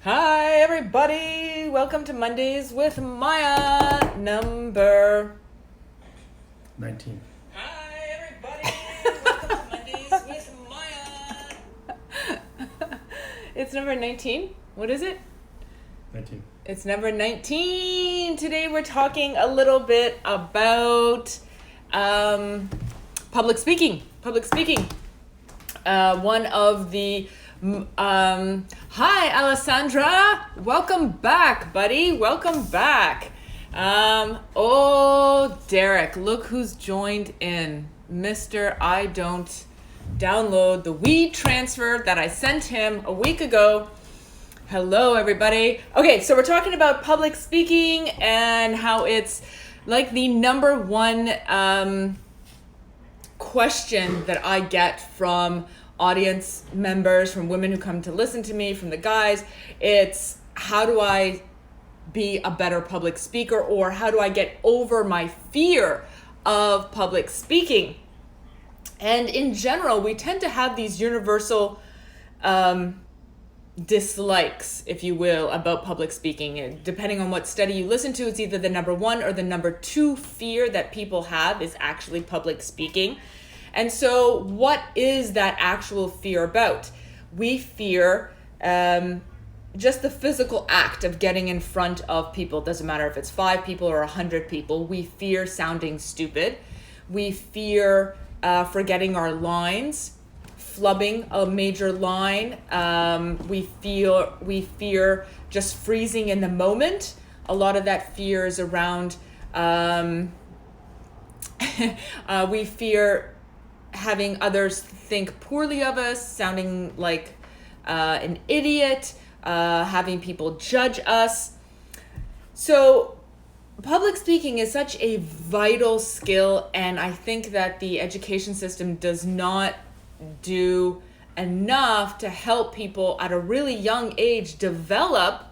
Hi, everybody. Welcome to Mondays with Maja, number 19. Hi, everybody. Welcome to Mondays with Maja. It's number 19. What is it? 19. It's number 19. Today we're talking a little bit about public speaking. One of the hi, Alessandra. Welcome back, buddy. Welcome back. Derek, look who's joined in. Mr. I don't download the weed transfer that I sent him a week ago. Hello, everybody. Okay, so we're talking about public speaking and how it's like the number one question that I get from audience members, from women who come to listen to me, from the guys. It's how do I be a better public speaker, or how do I get over my fear of public speaking? And in general, we tend to have these universal dislikes, if you will, about public speaking. And depending on what study you listen to, it's either the number one or the number two fear that people have is actually public speaking. And so what is that actual fear about? We fear just the physical act of getting in front of people. It doesn't matter if it's 5 people or 100 people. We fear sounding stupid. We fear forgetting our lines, flubbing a major line. We fear just freezing in the moment. A lot of that fear is around, we fear having others think poorly of us, sounding like an idiot, having people judge us. So public speaking is such a vital skill, and I think that the education system does not do enough to help people at a really young age develop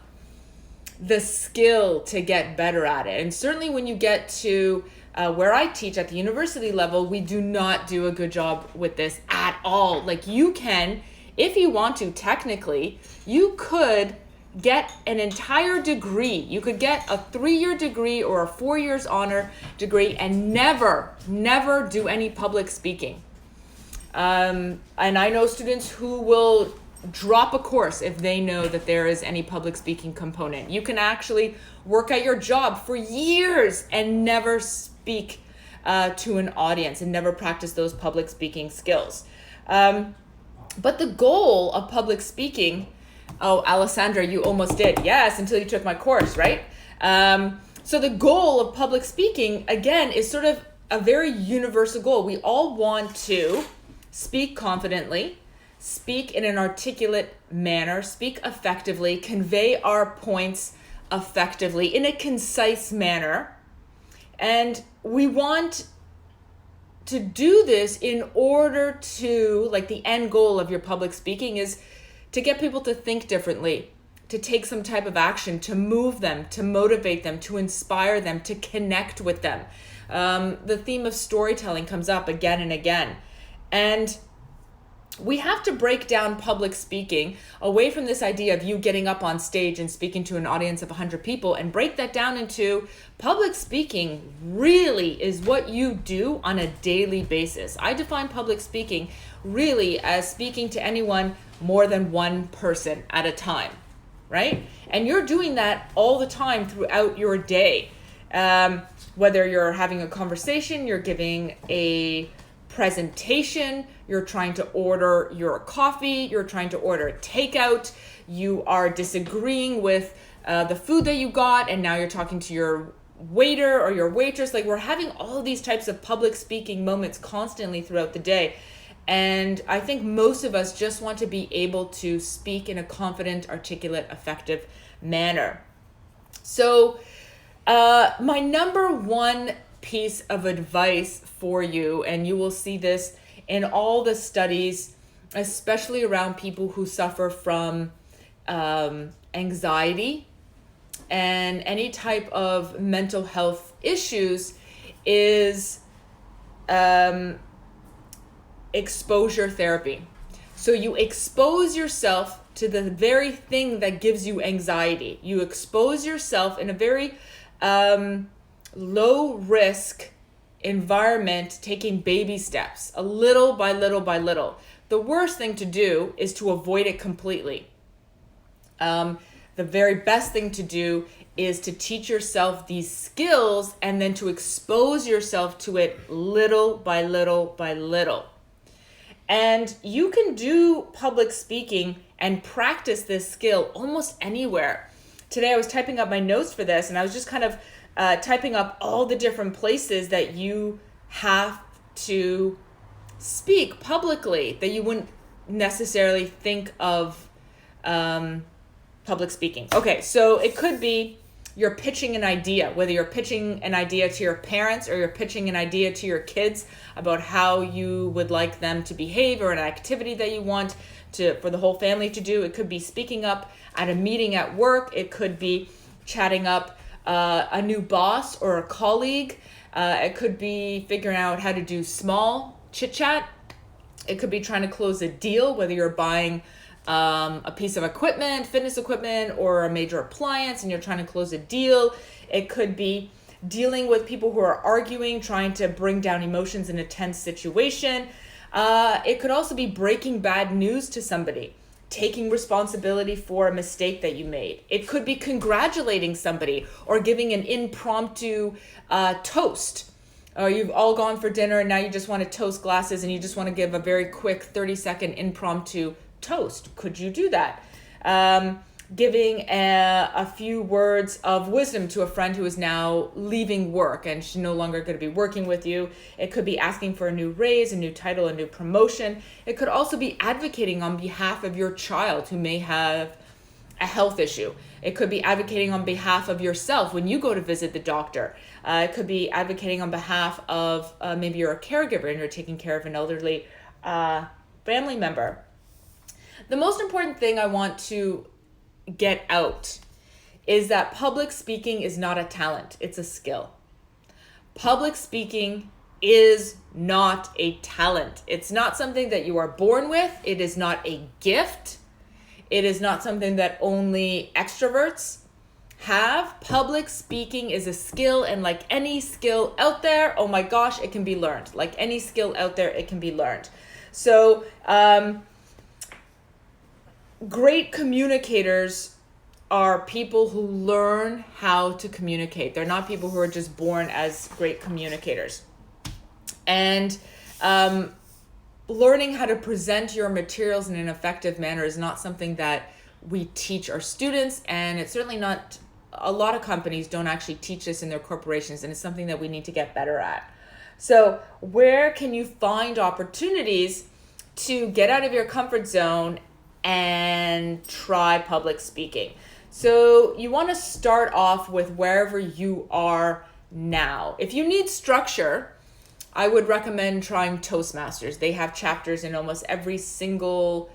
the skill to get better at it. And certainly when you get to where I teach at the university level, we do not do a good job with this at all. Like, you can, if you want to, technically, you could get an entire degree. You could get a 3-year degree or a 4 years honor degree and never do any public speaking. And I know students who will drop a course if they know that there is any public speaking component. You can actually work at your job for years and never speak to an audience and never practice those public speaking skills. But the goal of public speaking, Alessandra, you almost did. Yes, until you took my course, right? So the goal of public speaking, again, is sort of a very universal goal. We all want to speak confidently, speak in an articulate manner, speak effectively, convey our points effectively in a concise manner. And we want to do this in order to, like, the end goal of your public speaking is to get people to think differently, to take some type of action, to move them, to motivate them, to inspire them, to connect with them. The theme of storytelling comes up again and again. And we have to break down public speaking away from this idea of you getting up on stage and speaking to an audience of 100 people, and break that down into public speaking really is what you do on a daily basis. I define public speaking really as speaking to anyone more than one person at a time, right? And you're doing that all the time throughout your day. Whether you're having a conversation, you're giving a presentation, you're trying to order your coffee, you're trying to order takeout, you are disagreeing with the food that you got, and now you're talking to your waiter or your waitress. Like, we're having all of these types of public speaking moments constantly throughout the day. And I think most of us just want to be able to speak in a confident, articulate, effective manner. So my number one piece of advice for you, and you will see this in all the studies, especially around people who suffer from anxiety and any type of mental health issues, is exposure therapy. So you expose yourself to the very thing that gives you anxiety. You expose yourself in a very low risk environment, taking baby steps, a little by little by little. The worst thing to do is to avoid it completely. The very best thing to do is to teach yourself these skills and then to expose yourself to it little by little by little. And you can do public speaking and practice this skill almost anywhere. Today I was typing up my notes for this, and I was just kind of typing up all the different places that you have to speak publicly that you wouldn't necessarily think of public speaking. Okay, so it could be you're pitching an idea, whether you're pitching an idea to your parents or you're pitching an idea to your kids about how you would like them to behave or an activity that you want for the whole family to do. It could be speaking up at a meeting at work. It could be chatting up a new boss or a colleague. It could be figuring out how to do small chit chat. It could be trying to close a deal, whether you're buying a piece of equipment, fitness equipment, or a major appliance, and you're trying to close a deal. It could be dealing with people who are arguing, trying to bring down emotions in a tense situation. It could also be breaking bad news to somebody, taking responsibility for a mistake that you made. It could be congratulating somebody or giving an impromptu toast. Or you've all gone for dinner and now you just want to toast glasses and you just want to give a very quick 30-second impromptu toast. Could you do that? Giving a few words of wisdom to a friend who is now leaving work and she's no longer going to be working with you. It could be asking for a new raise, a new title, a new promotion. It could also be advocating on behalf of your child who may have a health issue. It could be advocating on behalf of yourself when you go to visit the doctor. It could be advocating on behalf of maybe you're a caregiver and you're taking care of an elderly family member. The most important thing I want to get out is that public speaking is not a talent, it's a skill. Public speaking is not a talent. It's not something that you are born with. It is not a gift. It is not something that only extroverts have. Public speaking is a skill, and like any skill out there, oh my gosh, it can be learned. Like any skill out there, it can be learned. So, great communicators are people who learn how to communicate. They're not people who are just born as great communicators. And learning how to present your materials in an effective manner is not something that we teach our students, and it's certainly not, a lot of companies don't actually teach this in their corporations, and it's something that we need to get better at. So where can you find opportunities to get out of your comfort zone and try public speaking? So you want to start off with wherever you are now. If you need structure, I would recommend trying Toastmasters. They have chapters in almost every single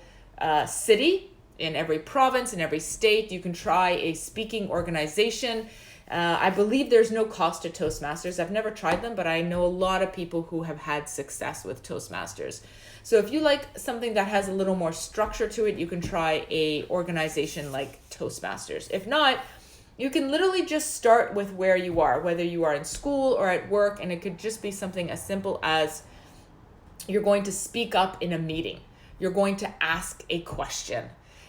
city, in every province, in every state. You can try a speaking organization. I believe there's no cost to Toastmasters. I've never tried them, but I know a lot of people who have had success with Toastmasters. So if you like something that has a little more structure to it, you can try a organization like Toastmasters. If not, you can literally just start with where you are, whether you are in school or at work, and it could just be something as simple as you're going to speak up in a meeting. You're going to ask a question.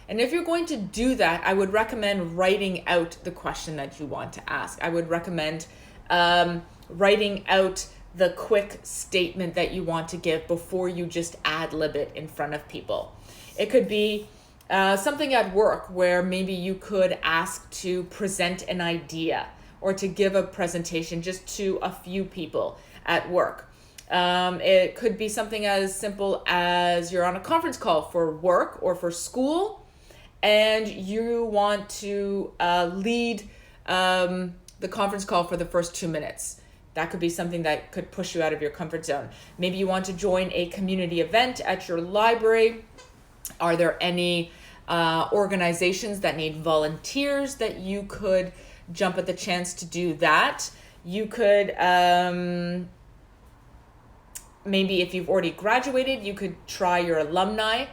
And if you're going to do that, I would recommend writing out the question that you want to ask. I would recommend writing out the quick statement that you want to give before you just ad-lib it in front of people. It could be something at work where maybe you could ask to present an idea or to give a presentation just to a few people at work. It could be something as simple as you're on a conference call for work or for school and you want to lead the conference call for the first 2 minutes. That could be something that could push you out of your comfort zone. Maybe you want to join a community event at your library. Are there any organizations that need volunteers that you could jump at the chance to do that? You could, maybe if you've already graduated, you could try your alumni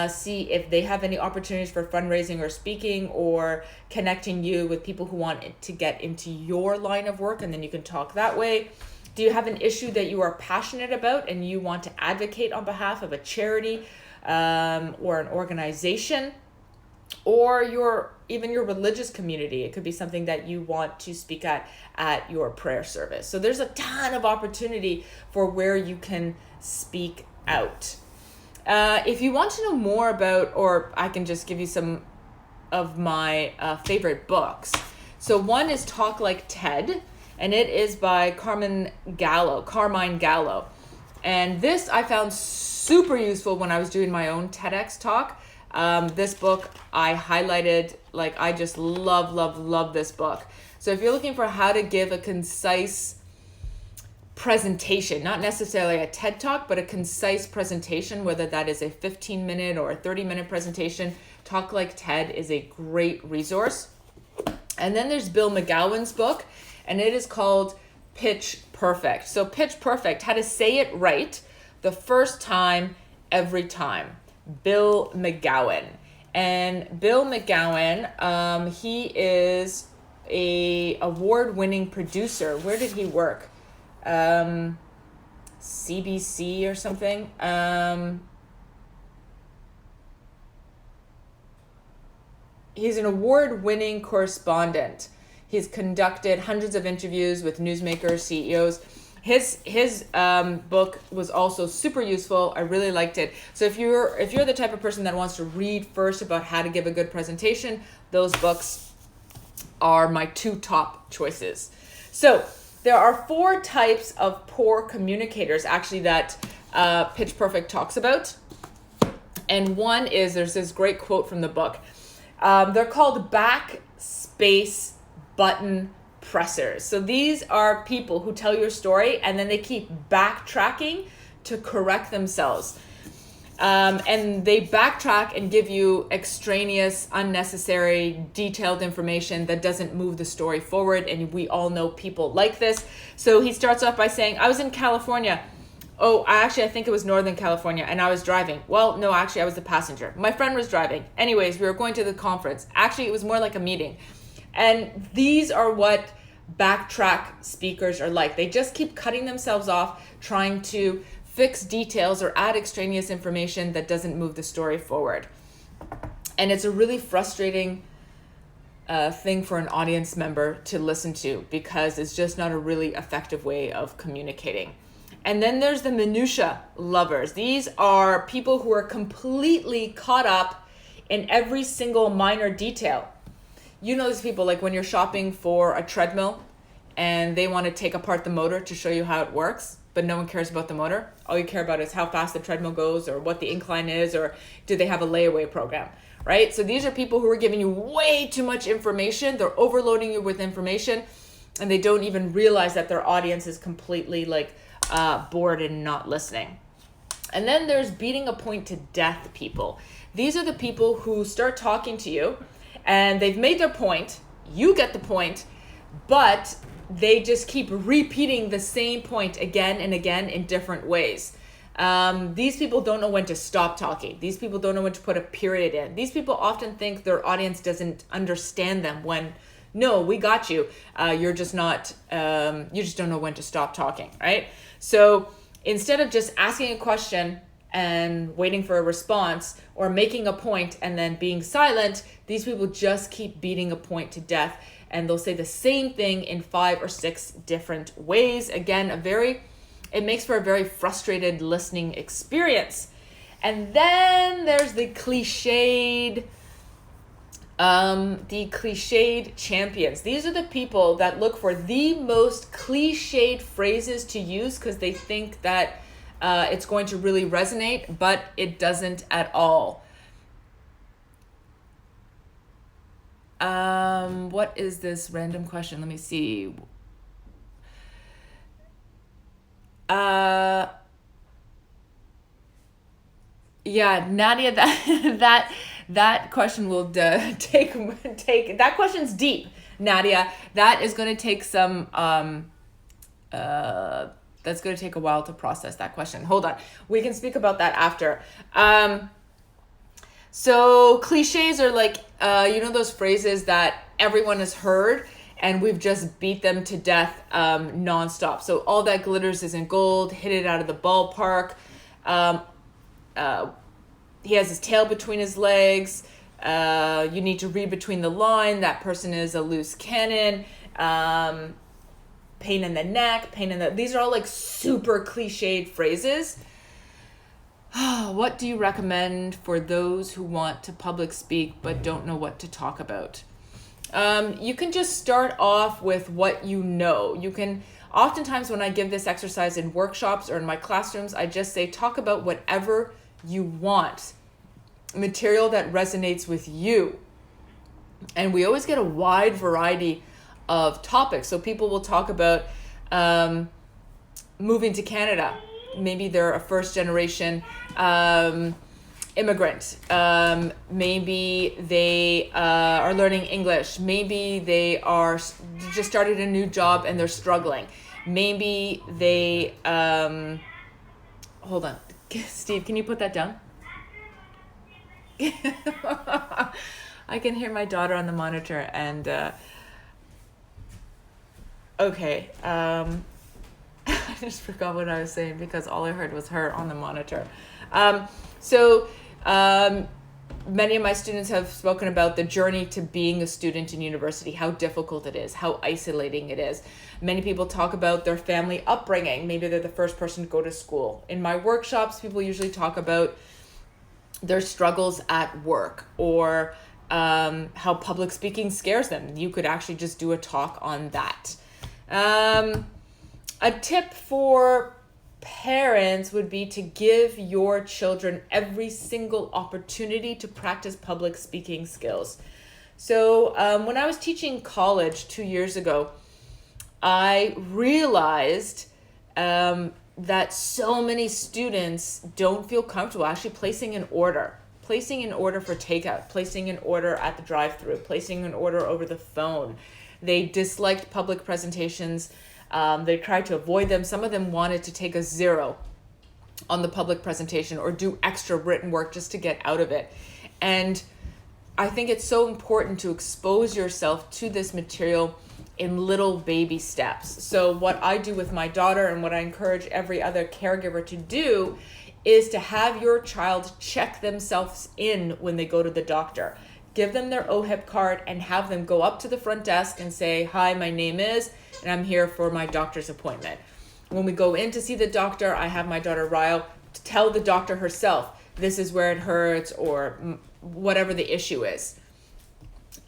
see if they have any opportunities for fundraising or speaking, or connecting you with people who want to get into your line of work, and then you can talk that way. Do you have an issue that you are passionate about and you want to advocate on behalf of a charity or an organization, or your religious community? It could be something that you want to speak at your prayer service. So there's a ton of opportunity for where you can speak out. If you want to know more about, or I can just give you some of my favorite books. So one is Talk Like TED, and it is by Carmine Gallo. And this I found super useful when I was doing my own TEDx talk. This book I highlighted, like I just love this book. So if you're looking for how to give a concise presentation, not necessarily a TED Talk, but a concise presentation, whether that is a 15-minute or a 30-minute presentation, Talk Like TED is a great resource. And then there's Bill McGowan's book, and it is called Pitch Perfect. So Pitch Perfect, how to say it right the first time, every time. Bill McGowan. And Bill McGowan, he is a award-winning producer. Where did he work? CBC or something. He's an award-winning correspondent. He's conducted hundreds of interviews with newsmakers, CEOs. His book was also super useful. I really liked it. So if you're the type of person that wants to read first about how to give a good presentation, those books are my two top choices. So there are 4 types of poor communicators actually that Pitch Perfect talks about. And one is, there's this great quote from the book. They're called backspace button pressers. So these are people who tell your story and then they keep backtracking to correct themselves. And they backtrack and give you extraneous, unnecessary, detailed information that doesn't move the story forward. And we all know people like this. So he starts off by saying, I was in California. Oh, I think it was Northern California, and I was driving. Well, no, actually, I was the passenger. My friend was driving. Anyways, we were going to the conference. Actually, it was more like a meeting. And these are what backtrack speakers are like. They just keep cutting themselves off, trying to fix details or add extraneous information that doesn't move the story forward. And it's a really frustrating thing for an audience member to listen to, because it's just not a really effective way of communicating. And then there's the minutia lovers. These are people who are completely caught up in every single minor detail. You know these people, like when you're shopping for a treadmill and they want to take apart the motor to show you how it works, but no one cares about the motor. All you care about is how fast the treadmill goes, or what the incline is, or do they have a layaway program, right? So these are people who are giving you way too much information. They're overloading you with information, and they don't even realize that their audience is completely bored and not listening. And then there's beating a point to death people. These are the people who start talking to you and they've made their point, you get the point, but they just keep repeating the same point again and again in different ways. These people don't know when to stop talking. These people don't know when to put a period in. These people often think their audience doesn't understand them, when no, we got you. You're just not, you just don't know when to stop talking, right? So instead of just asking a question and waiting for a response, or making a point and then being silent, these people just keep beating a point to death, and they'll say the same thing in 5 or 6 different ways. Again, it makes for a very frustrated listening experience. And then there's the cliched champions. These are the people that look for the most cliched phrases to use because they think that it's going to really resonate, but it doesn't at all. What is this random question? Let me see. Yeah, Nadia, that question will take that question's deep, Nadia. That is going to take some that's going to take a while to process that question. Hold on. We can speak about that after. So cliches are like, those phrases that everyone has heard and we've just beat them to death nonstop. So all that glitters isn't gold, hit it out of the ballpark. He has his tail between his legs. You need to read between the line. That person is a loose cannon. Pain in the neck, these are all like super cliched phrases. What do you recommend for those who want to public speak but don't know what to talk about? You can just start off with what you know. You can, oftentimes when I give this exercise in workshops or in my classrooms, I just say, talk about whatever you want. Material that resonates with you. And we always get a wide variety of topics. So people will talk about moving to Canada. Maybe they're a first generation immigrant. Maybe they are learning English. Maybe they are just started a new job and they're struggling. Maybe they, hold on. Steve, can you put that down? I can hear my daughter on the monitor and okay. I just forgot what I was saying because all I heard was her on the monitor. Many of my students have spoken about the journey to being a student in university, how difficult it is, how isolating it is. Many people talk about their family upbringing. Maybe they're the first person to go to school. In my workshops, people usually talk about their struggles at work or how public speaking scares them. You could actually just do a talk on that. A tip for parents would be to give your children every single opportunity to practice public speaking skills. So when I was teaching college 2 years ago, I realized that so many students don't feel comfortable actually placing an order for takeout, placing an order at the drive-thru, placing an order over the phone. They disliked public presentations. They tried to avoid them. Some of them wanted to take a 0 on the public presentation or do extra written work just to get out of it. And I think it's so important to expose yourself to this material in little baby steps. So what I do with my daughter and what I encourage every other caregiver to do is to have your child check themselves in when they go to the doctor. Give them their OHIP card and have them go up to the front desk and say, "Hi, my name is, and I'm here for my doctor's appointment." When we go in to see the doctor, I have my daughter Ryle to tell the doctor herself, this is where it hurts or whatever the issue is.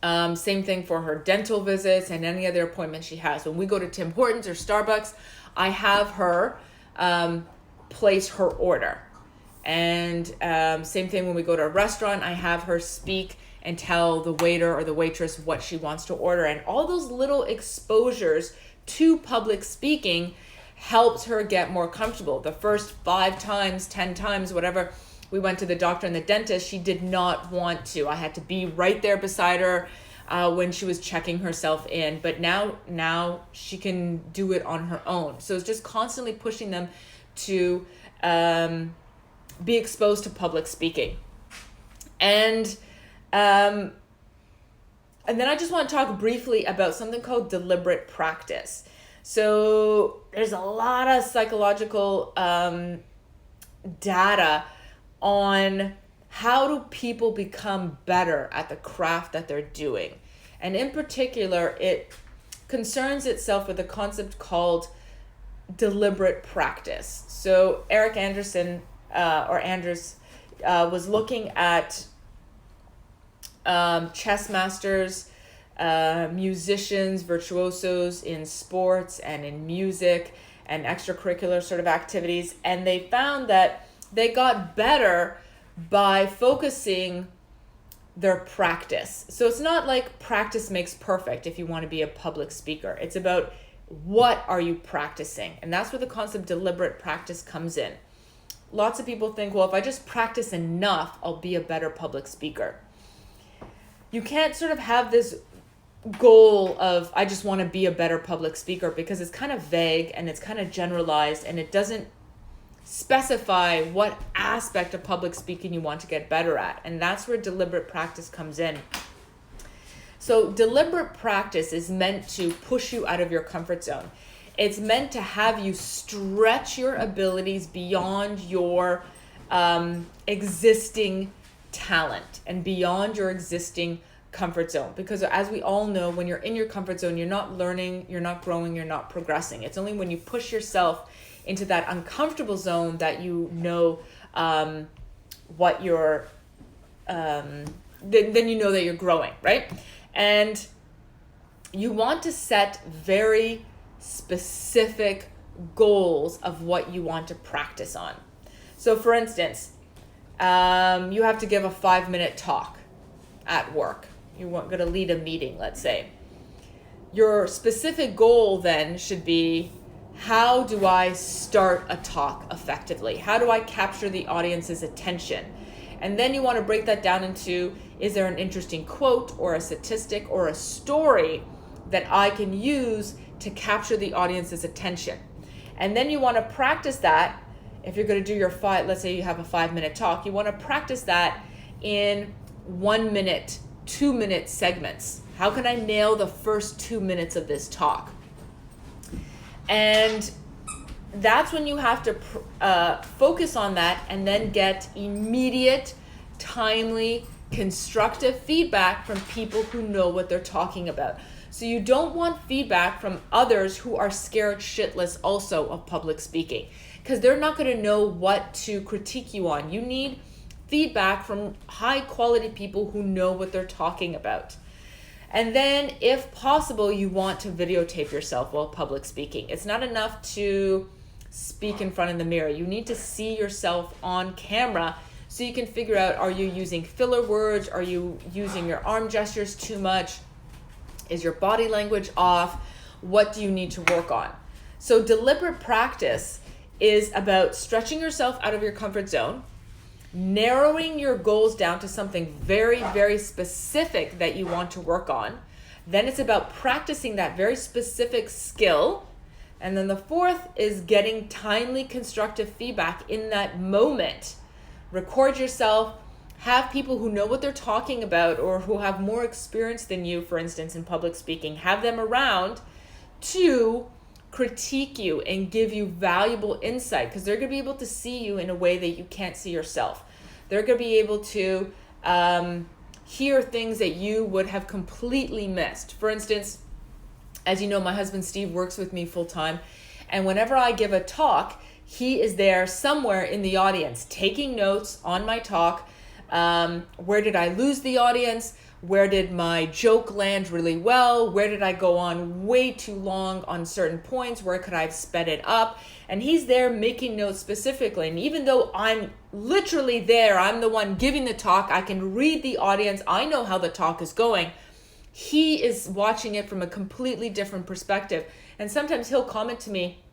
Same thing for her dental visits and any other appointment she has. When we go to Tim Hortons or Starbucks, I have her place her order. And same thing when we go to a restaurant, I have her speak and tell the waiter or the waitress what she wants to order. And all those little exposures to public speaking helps her get more comfortable. The first 5 times, 10 times, whatever, we went to the doctor and the dentist, she did not want to. I had to be right there beside her when she was checking herself in. But now she can do it on her own. So it's just constantly pushing them to be exposed to public speaking. And then I just want to talk briefly about something called deliberate practice. So there's a lot of psychological data on how do people become better at the craft that they're doing. And in particular, it concerns itself with a concept called deliberate practice. So Eric Anderson, Andrews, was looking at chess masters, musicians, virtuosos in sports and in music and extracurricular sort of activities. And they found that they got better by focusing their practice. So it's not like practice makes perfect if you want to be a public speaker. It's about what are you practicing? And that's where the concept deliberate practice comes in. Lots of people think, well, if I just practice enough, I'll be a better public speaker. You can't sort of have this goal of, I just want to be a better public speaker, because it's kind of vague and it's kind of generalized and it doesn't specify what aspect of public speaking you want to get better at. And that's where deliberate practice comes in. So deliberate practice is meant to push you out of your comfort zone. It's meant to have you stretch your abilities beyond your existing talent and beyond your existing comfort zone. Because as we all know, when you're in your comfort zone, you're not learning, you're not growing, you're not progressing. It's only when you push yourself into that uncomfortable zone that you know what you're, then you know that you're growing, right? And you want to set very specific goals of what you want to practice on. So for instance, you have to give a 5-minute talk at work. You're going to lead a meeting, let's say. Your specific goal then should be, how do I start a talk effectively? How do I capture the audience's attention? And then you want to break that down into, is there an interesting quote or a statistic or a story that I can use to capture the audience's attention? And then you want to practice that. If you're going to do your let's say you have a 5-minute talk, you want to practice that in 1 minute, 2-minute segments. How can I nail the first 2 minutes of this talk? And that's when you have to focus on that and then get immediate, timely, constructive feedback from people who know what they're talking about. So you don't want feedback from others who are scared shitless also of public speaking, because they're not going to know what to critique you on. You need feedback from high quality people who know what they're talking about. And then if possible, you want to videotape yourself while public speaking. It's not enough to speak in front of the mirror. You need to see yourself on camera so you can figure out, are you using filler words? Are you using your arm gestures too much? Is your body language off? What do you need to work on? So deliberate practice is about stretching yourself out of your comfort zone, narrowing your goals down to something very, very specific that you want to work on. Then it's about practicing that very specific skill. And then the fourth is getting timely, constructive feedback in that moment. Record yourself, have people who know what they're talking about or who have more experience than you, for instance, in public speaking, have them around to critique you and give you valuable insight, because they're going to be able to see you in a way that you can't see yourself. They're going to be able to hear things that you would have completely missed. For instance, as you know, my husband Steve works with me full time, and whenever I give a talk, he is there somewhere in the audience taking notes on my talk. Where did I lose the audience? Where did my joke land really well? Where did I go on way too long on certain points? Where could I have sped it up? And he's there making notes specifically. And even though I'm literally there, I'm the one giving the talk, I can read the audience, I know how the talk is going. He is watching it from a completely different perspective. And sometimes he'll comment to me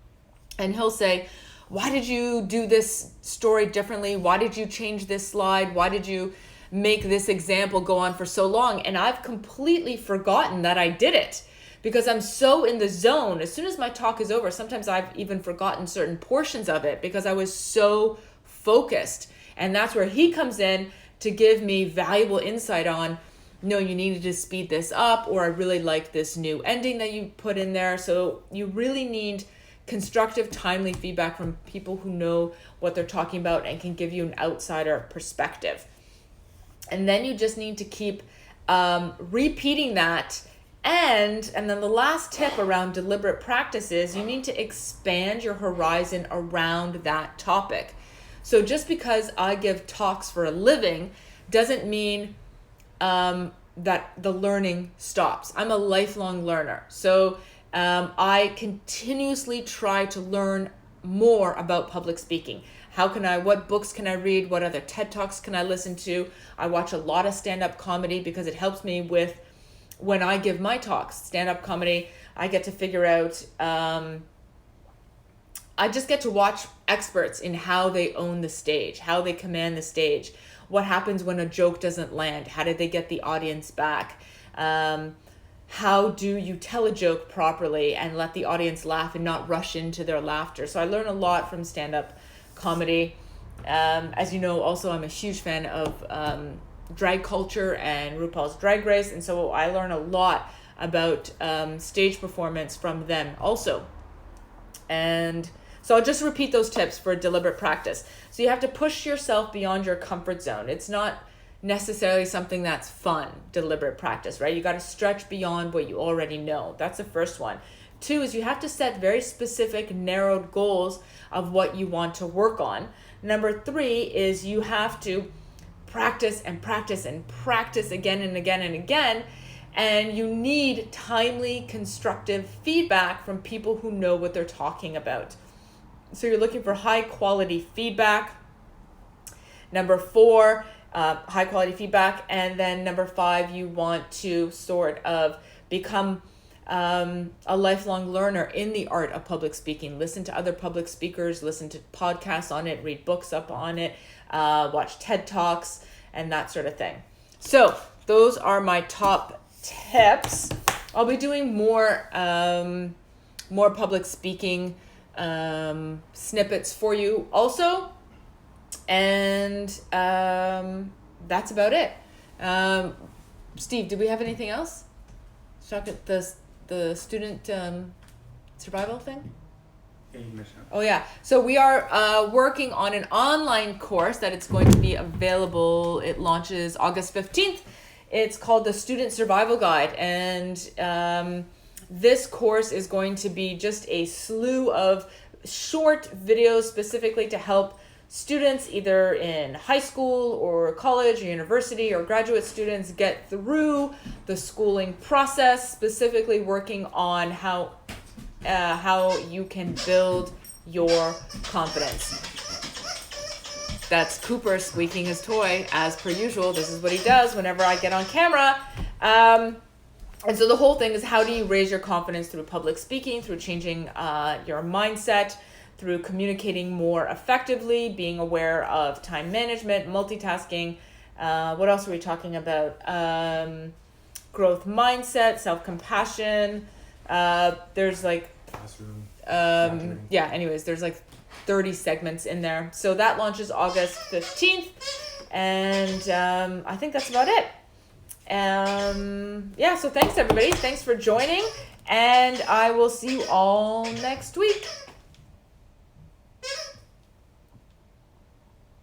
and he'll say, why did you do this story differently? Why did you change this slide? Why did you make this example go on for so long? And I've completely forgotten that I did it because I'm so in the zone. As soon as my talk is over, sometimes I've even forgotten certain portions of it because I was so focused. And that's where he comes in to give me valuable insight on, no, you needed to speed this up, or I really like this new ending that you put in there. So you really need constructive, timely feedback from people who know what they're talking about and can give you an outsider perspective. And then you just need to keep repeating that. And then the last tip around deliberate practice is you need to expand your horizon around that topic. So just because I give talks for a living doesn't mean that the learning stops. I'm a lifelong learner. So I continuously try to learn more about public speaking. What books can I read? What other TED Talks can I listen to? I watch a lot of stand-up comedy because it helps me with when I give my talks. Stand-up comedy, I get to figure out, I just get to watch experts in how they own the stage, how they command the stage, what happens when a joke doesn't land, how did they get the audience back, how do you tell a joke properly and let the audience laugh and not rush into their laughter. So I learn a lot from stand-up comedy. As you know, also I'm a huge fan of drag culture and RuPaul's Drag Race, and so I learn a lot about stage performance from them also. And so I'll just repeat those tips for deliberate practice. So you have to push yourself beyond your comfort zone. It's not necessarily something that's fun, deliberate practice, right? You got to stretch beyond what you already know. That's the first one. 2 is you have to set very specific, narrowed goals of what you want to work on. Number 3 is you have to practice and practice and practice again and again and again. And you need timely, constructive feedback from people who know what they're talking about. So you're looking for high quality feedback. Number 4, high quality feedback. And then number 5, you want to sort of become a lifelong learner in the art of public speaking. Listen to other public speakers, listen to podcasts on it, read books up on it, watch TED Talks, and that sort of thing. So those are my top tips. I'll be doing more public speaking snippets for you also. And that's about it. Steve, do we have anything else? Talk at the student survival thing? Oh yeah. So we are working on an online course that it's going to be available. It launches August 15th. It's called the Student Survival Guide. And this course is going to be just a slew of short videos specifically to help students either in high school or college or university or graduate students get through the schooling process, specifically working on how you can build your confidence. That's Cooper squeaking his toy as per usual. This is what he does whenever I get on camera. And so the whole thing is, how do you raise your confidence through public speaking, through changing your mindset, through communicating more effectively, being aware of time management, multitasking. What else are we talking about? Growth mindset, self-compassion. There's like, anyways, there's like 30 segments in there. So that launches August 15th. And I think that's about it. So thanks everybody. Thanks for joining. And I will see you all next week.